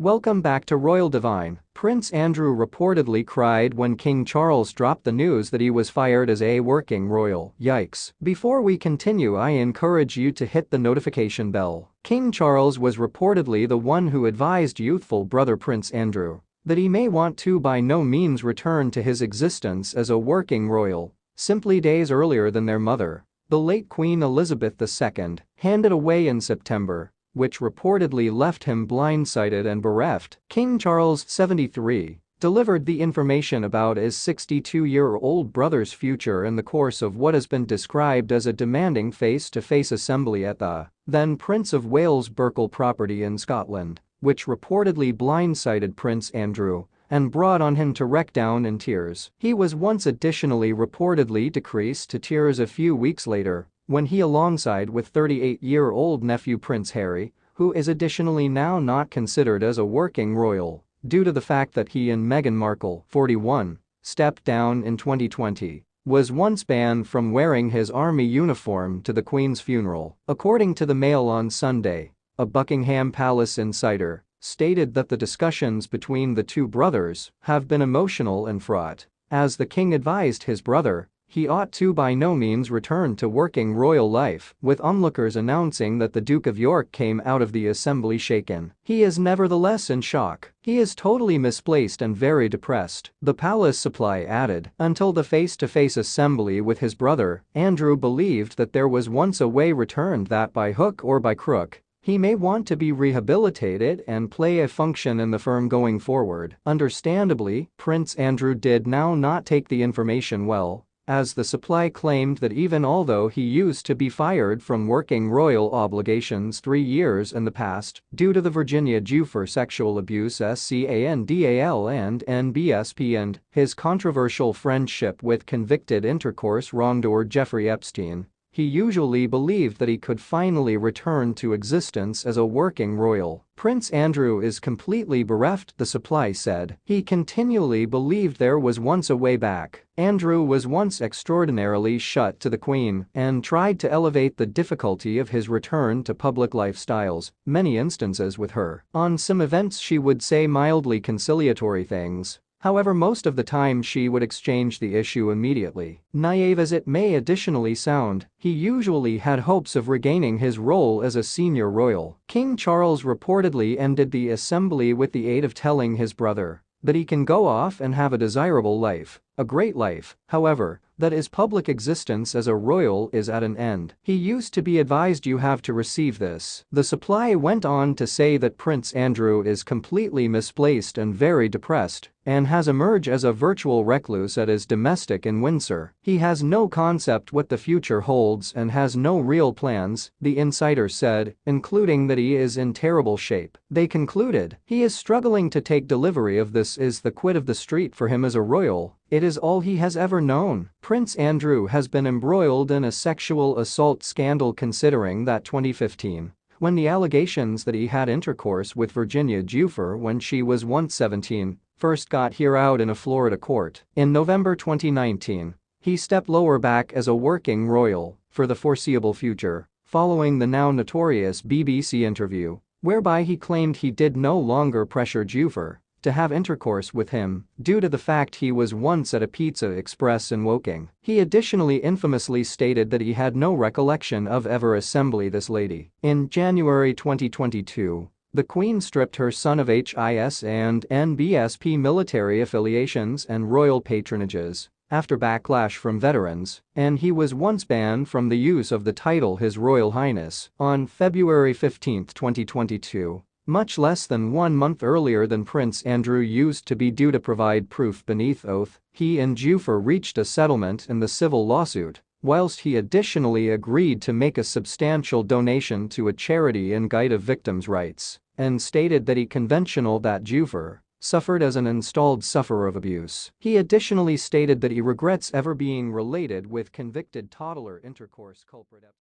Welcome back to Royal Divine. Prince Andrew reportedly cried when King Charles dropped the news that he was fired as a working royal. Yikes. Before we continue, I encourage you to hit the notification bell. King Charles was reportedly the one who advised youthful brother Prince Andrew that he may want to by no means return to his existence as a working royal, simply days earlier than their mother, the late Queen Elizabeth II, handed away in September, which reportedly left him blindsided and bereft. King Charles, 73, delivered the information about his 62-year-old brother's future in the course of what has been described as a demanding face-to-face assembly at the then Prince of Wales' Berkeley property in Scotland, which reportedly blindsided Prince Andrew and brought on him to wreck down in tears. He was once additionally reportedly decreased to tears a few weeks later, when he alongside with 38-year-old nephew Prince Harry, who is additionally now not considered as a working royal, due to the fact that he and Meghan Markle, 41, stepped down in 2020, was once banned from wearing his army uniform to the Queen's funeral. According to the Mail on Sunday, a Buckingham Palace insider stated that the discussions between the two brothers have been emotional and fraught, as the king advised his brother he ought to by no means return to working royal life, with onlookers announcing that the Duke of York came out of the assembly shaken. He is nevertheless in shock. He is totally misplaced and very depressed, the palace supply added. Until the face-to-face assembly with his brother, Andrew believed that there was once a way returned that by hook or by crook, he may want to be rehabilitated and play a function in the firm going forward. Understandably, Prince Andrew did now not take the information well, as the supply claimed that even although he used to be fired from working royal obligations 3 years in the past due to the Virginia Giuffre sexual abuse scandal and NBSP and his controversial friendship with convicted intercourse wrongdoer Jeffrey Epstein, he usually believed that he could finally return to existence as a working royal. Prince Andrew is completely bereft, the supply said. He continually believed there was once a way back. Andrew was once extraordinarily shut to the Queen and tried to elevate the difficulty of his return to public lifestyles, many instances with her. On some events she would say mildly conciliatory things. However, most of the time she would exchange the issue immediately. Naive as it may additionally sound, he usually had hopes of regaining his role as a senior royal. King Charles reportedly ended the assembly with the aid of telling his brother that he can go off and have a desirable life, a great life, however, that his public existence as a royal is at an end. He used to be advised you have to receive this. The supply went on to say that Prince Andrew is completely misplaced and very depressed and has emerged as a virtual recluse at his domestic in Windsor. He has no concept what the future holds and has no real plans, the insider said, including that he is in terrible shape. They concluded, he is struggling to take delivery of this is the quid of the street for him as a royal. It is all he has ever known. Prince Andrew has been embroiled in a sexual assault scandal considering that 2015, when the allegations that he had intercourse with Virginia Giuffre when she was once 17, first got here out in a Florida court. In November 2019, he stepped lower back as a working royal for the foreseeable future, following the now notorious BBC interview, whereby he claimed he did no longer pressure Giuffre to have intercourse with him due to the fact he was once at a Pizza Express in Woking. He additionally infamously stated that he had no recollection of ever assembly this lady. In January 2022, the Queen stripped her son of HIS and NBSP military affiliations and royal patronages after backlash from veterans, and he was once banned from the use of the title His Royal Highness on February 15, 2022. Much less than 1 month earlier than Prince Andrew used to be due to provide proof beneath oath, he and Giuffre reached a settlement in the civil lawsuit, whilst he additionally agreed to make a substantial donation to a charity in guide of victims' rights, and stated that he conventional that Giuffre suffered as an installed sufferer of abuse. He additionally stated that he regrets ever being related with convicted toddler intercourse culprit.